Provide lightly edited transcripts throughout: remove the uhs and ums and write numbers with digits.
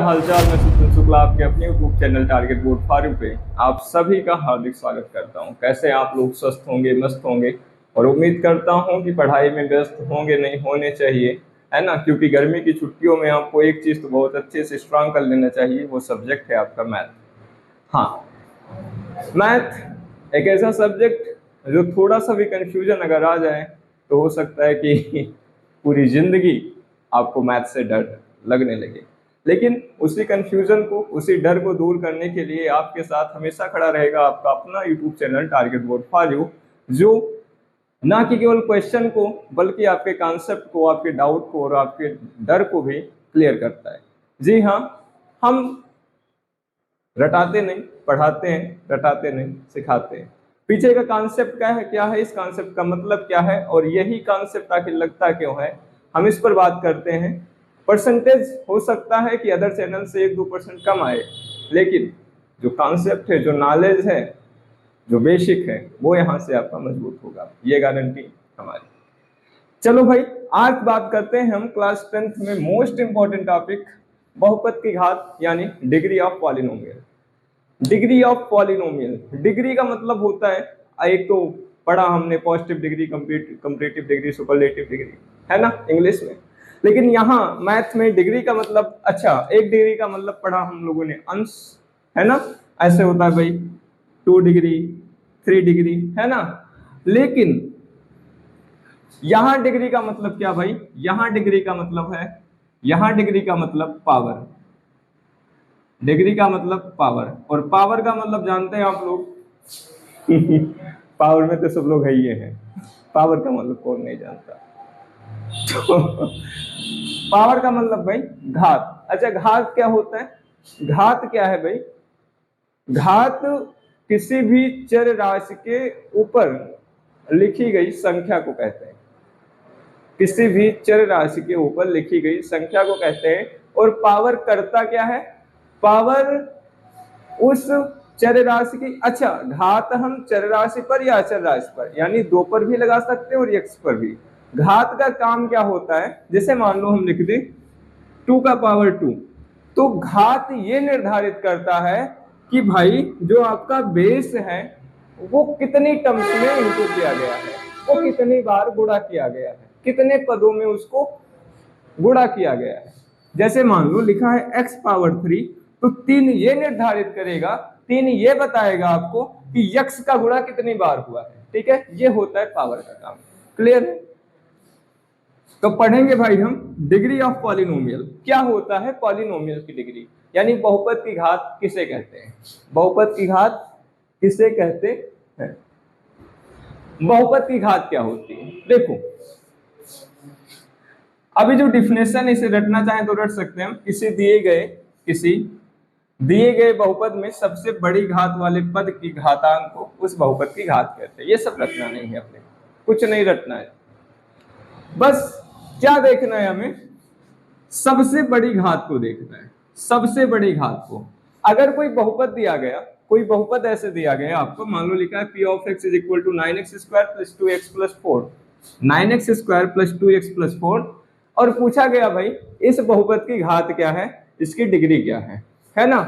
हालचाल में सुचिन शुक्ला आपके अपने यूट्यूब चैनल टारगेट बोर्ड फारू पे आप सभी का हार्दिक स्वागत करता हूं। कैसे आप लोग स्वस्थ होंगे, मस्त होंगे और उम्मीद करता हूं कि पढ़ाई में व्यस्त होंगे, नहीं होने चाहिए, है ना। क्योंकि गर्मी की छुट्टियों में आपको एक चीज़ तो बहुत अच्छे से स्ट्रांग कर लेना चाहिए, वो सब्जेक्ट है आपका मैथ। हाँ, मैथ एक ऐसा सब्जेक्ट जो थोड़ा सा भी कंफ्यूजन अगर आ जाए तो हो सकता है कि पूरी जिंदगी आपको मैथ से डर लगने लगे। लेकिन उसी कंफ्यूजन को, उसी डर को दूर करने के लिए आपके साथ हमेशा खड़ा रहेगा आपका अपना YouTube channel target board for you, जो ना कि केवल क्वेश्चन को बल्कि आपके कॉन्सेप्ट को, आपके डाउट को और आपके डर को भी क्लियर करता है। जी हाँ, हम रटाते नहीं पढ़ाते हैं, रटाते नहीं सिखाते हैं। पीछे का कॉन्सेप्ट क्या है, इस कॉन्सेप्ट का मतलब क्या है और यही कॉन्सेप्ट आखिर लगता क्यों है, हम इस पर बात करते हैं। परसेंटेज हो सकता है कि अदर चैनल से 1-2% कम आए, लेकिन जो कॉन्सेप्ट है, जो नॉलेज है, जो बेसिक है, वो यहाँ से आपका मजबूत होगा, ये गारंटी हमारी। चलो भाई, आज बात करते हैं हम क्लास 10th में मोस्ट इंपॉर्टेंट टॉपिक बहुपद की घात यानी degree of polynomial. Degree of polynomial, degree का मतलब होता है, एक तो पढ़ा हमने positive degree, comparative degree, superlative degree, है ना, इंग्लिश में। लेकिन यहाँ मैथ में डिग्री का मतलब, अच्छा, एक डिग्री का मतलब पढ़ा हम लोगों ने अंश, है ना। ऐसे होता है भाई 2 डिग्री, 3 डिग्री, है ना। लेकिन यहाँ डिग्री का मतलब क्या भाई, यहाँ डिग्री का मतलब है, यहाँ डिग्री का मतलब पावर, डिग्री का मतलब पावर, और पावर का मतलब जानते हैं आप लोग पावर में तो सब लोग है ही है, पावर का मतलब कौन नहीं जानता। तो पावर का मतलब भाई घात। अच्छा, घात क्या होता है, घात क्या है भाई, घात किसी भी चर राशि के ऊपर लिखी गई संख्या को कहते हैं, किसी भी चर राशि के ऊपर लिखी गई संख्या को कहते हैं। और पावर करता क्या है, पावर उस चर राशि की, अच्छा, घात हम चर राशि पर या अचर राशि पर यानी 2 पर भी लगा सकते हैं और x पर भी। घात का काम क्या होता है, जैसे मान लो हम लिख दें 2 का पावर 2, तो घात ये निर्धारित करता है कि भाई जो आपका बेस है वो कितनी टर्म्स में इनटू किया गया है, वो कितनी बार गुणा किया गया है, कितने पदों में उसको गुणा किया गया है। जैसे मान लो लिखा है x पावर 3, तो 3 ये निर्धारित करेगा, 3 ये बताएगा आपको कि x का गुणा कितनी बार हुआ है। ठीक है, ये होता है पावर का काम। क्लियर है। तो पढ़ेंगे भाई हम डिग्री ऑफ पॉलिनोमियल। क्या होता है पॉलिनोमियल की डिग्री, यानी बहुपद की घात किसे कहते हैं, बहुपद की घात किसे कहते हैं। बहुपद की घात क्या होती है, देखो अभी जो डिफिनेशन है इसे रटना चाहें तो रट सकते हैं हम। किसी दिए गए बहुपद में सबसे बड़ी घात वाले पद की घातांक को उस बहुपद की घात कहते हैं। ये सब रटना नहीं है, अपने कुछ नहीं रटना है, बस क्या देखना है हमें, सबसे बड़ी घात को देखना है, सबसे बड़ी घात को। अगर कोई बहुपद दिया गया, कोई बहुपद ऐसे दिया गया आपको, मान लो लिखा है p of x is equal to 9x square plus 2x plus 4, 9x square plus 2x plus 4, और पूछा गया भाई इस बहुपद की घात क्या है, इसकी डिग्री क्या है ना।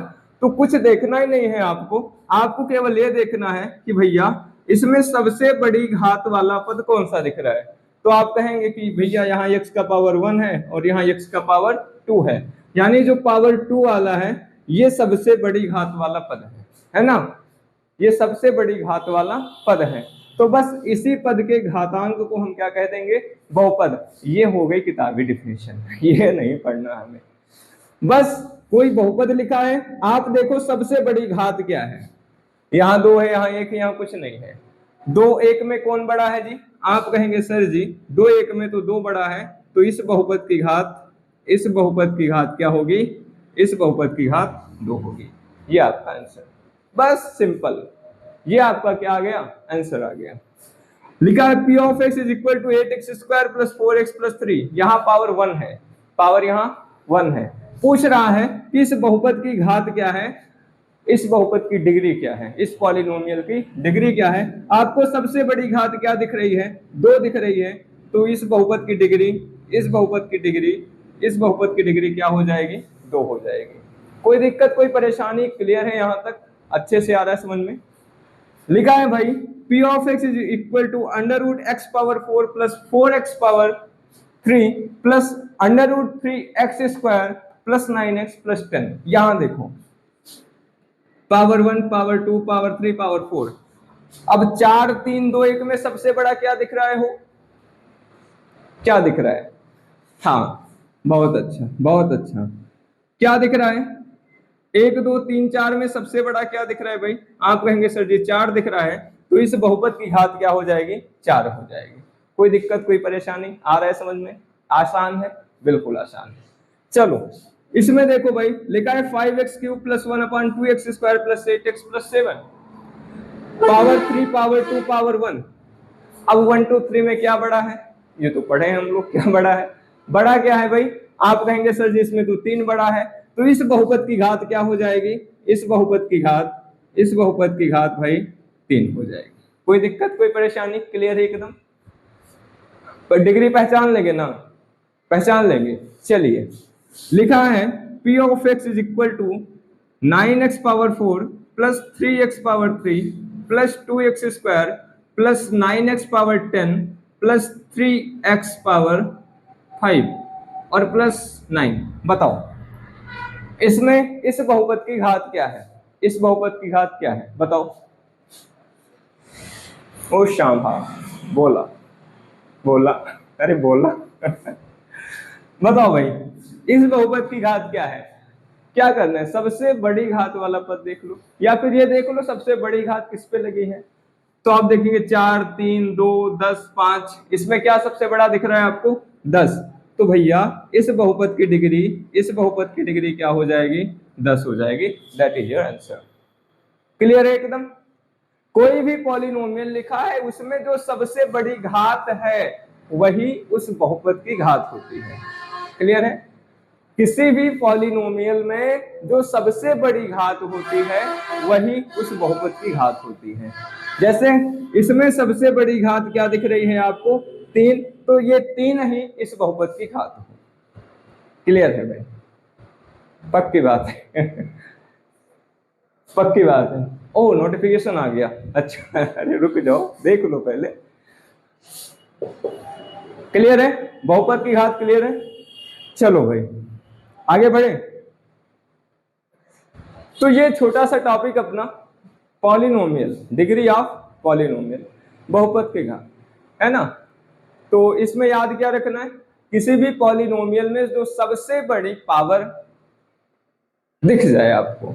तो कुछ देखना ही नहीं है आपको, आपको केवल ये देखना है कि भैया इसमें सबसे बड़ी घात वाला पद कौन सा दिख रहा है। तो आप कहेंगे कि भैया यहाँ x का पावर 1 है और यहाँ x का पावर 2 है, यानी जो पावर 2 वाला है ये सबसे बड़ी घात वाला पद है ना, ये सबसे बड़ी घात वाला पद है। तो बस इसी पद के घातांक को हम क्या कह देंगे, बहुपद। ये हो गई किताबी डिफिनेशन, ये नहीं पढ़ना हमें। बस कोई बहुपद लिखा है, आप देखो सबसे बड़ी घात क्या है, यहाँ 2 है, यहाँ 1 है, यहाँ कुछ नहीं है। 2 1 में कौन बड़ा है जी, आप कहेंगे सर जी 2 1 में तो 2 बड़ा है, तो इस बहुपद की घात क्या होगी, इस बहुपद की घात 2 होगी। ये आपका आंसर, बस सिंपल, ये आपका क्या आ गया, आंसर आ गया। लिखा है p of x is equal to 8x square plus 4x plus 3, यहाँ पावर 1 है, पावर यहाँ 1 है। पूछ रहा है कि इस बहुपद की घात क्या है, इस बहुपद की डिग्री क्या है, इस पॉलिनोमियल की डिग्री क्या है। आपको सबसे बड़ी घात क्या दिख रही है, 2 दिख रही है, तो इस बहुपद की डिग्री, इस बहुपद की डिग्री, इस बहुपद की डिग्री क्या हो जाएगी, 2 हो जाएगी। कोई दिक्कत कोई परेशानी? क्लियर है यहाँ तक? अच्छे से आ रहा है समझ में? लिखा है भाई P of x is equal to under root x power 4 plus 4x power 3 plus under root 3x square plus 9x plus 10। यहां देखो पावर 1 पावर 2 पावर 3 पावर 4। अब 4 3 2 1 में सबसे बड़ा क्या दिख रहा है? हो क्या दिख रहा है? हाँ बहुत अच्छा बहुत अच्छा। क्या दिख रहा है? 1 2 3 4 में सबसे बड़ा क्या दिख रहा है भाई? आप कहेंगे सर जी 4 दिख रहा है, तो इस बहुपद की घात क्या हो जाएगी? 4 हो जाएगी। कोई दिक्कत कोई परेशानी? आ रहा है समझ में? आसान है, बिल्कुल आसान है। चलो इसमें देखो भाई लिखा है 5x cube plus 1/2x square plus 8x plus 7 power 3 power 2 power 1। अब 1 2 3 में क्या बड़ा है? ये तो पढ़े हम लोग, क्या बड़ा है? बड़ा क्या है भाई? आप कहेंगे सर जी इसमें तो 3 बड़ा है, तो इस बहुपद की घात क्या हो जाएगी? इस बहुपद की घात भाई 3 हो जाएगी। कोई दिक्कत कोई परेशानी? क्लियर है एकदम? पर डिग्री पहचान लेंगे ना? पहचान लेंगे। चलिए लिखा है P of x is equal to 9x power 4 plus 3x power 3 plus 2x square plus 9x power 10 plus 3x power 5 और प्लस 9। बताओ इसमें इस बहुपद की घात क्या है? इस बहुपद की घात क्या है बताओ? ओ श्याम, हाँ बोला बोला, अरे बोला बताओ भाई इस बहुपद की घात क्या है? क्या करना है? सबसे बड़ी घात वाला पद देख लो, या फिर ये देख लो सबसे बड़ी घात किस पे लगी है। तो आप देखेंगे 4 3 2 10 5, इसमें क्या सबसे बड़ा दिख रहा है आपको? 10। तो भैया इस बहुपद की डिग्री क्या हो जाएगी? 10 हो जाएगी। That is your answer. Clear है एकदम? कोई भी पॉलिनोमियल लिखा है उसमें जो सबसे बड़ी घात है वही उस बहुपद की घात होती है। क्लियर है? किसी भी पॉलिनोमियल में जो सबसे बड़ी घात होती है वही उस बहुपद की घात होती है। जैसे इसमें सबसे बड़ी घात क्या दिख रही है आपको? 3, तो ये 3 ही इस बहुपद की घात हो। क्लियर है भाई? पक्की बात है पक्की बात है। ओ नोटिफिकेशन आ गया, अच्छा अरे रुक जाओ देख लो पहले। क्लियर है? बहुपद की घात क्लियर है? चलो भाई आगे बढ़े। तो ये छोटा सा टॉपिक अपना पॉलिनोमियल, डिग्री ऑफ पॉलिनोमियल, बहुपद की घात है ना। तो इसमें याद क्या रखना है? किसी भी पॉलिनोमियल में जो सबसे बड़ी पावर दिख जाए आपको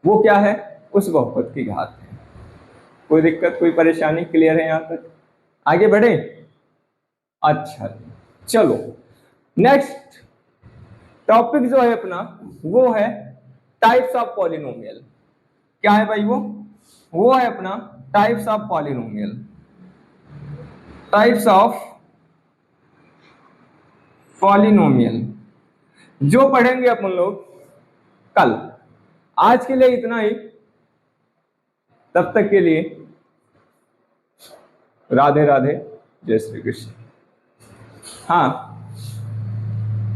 वो क्या है? उस बहुपद की घात है। कोई दिक्कत कोई परेशानी? क्लियर है यहाँ तक? आगे बढ़े। अच्छा चलो नेक्स्ट टॉपिक जो है अपना वो है टाइप्स ऑफ पॉलिनोमियल। क्या है भाई? वो है अपना types of polynomial. Types of polynomial जो पढ़ेंगे अपन लोग कल। आज के लिए इतना ही, तब तक के लिए राधे राधे, जय श्री कृष्ण। हाँ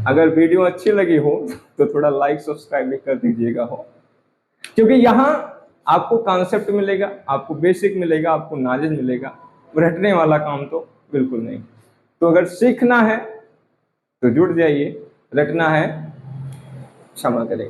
अगर वीडियो अच्छी लगी हो तो थोड़ा लाइक सब्सक्राइब भी कर दीजिएगा हो, क्योंकि यहाँ आपको कॉन्सेप्ट मिलेगा, आपको बेसिक मिलेगा, आपको नॉलेज मिलेगा। रटने वाला काम तो बिल्कुल नहीं। तो अगर सीखना है तो जुड़ जाइए, रटना है क्षमा करें।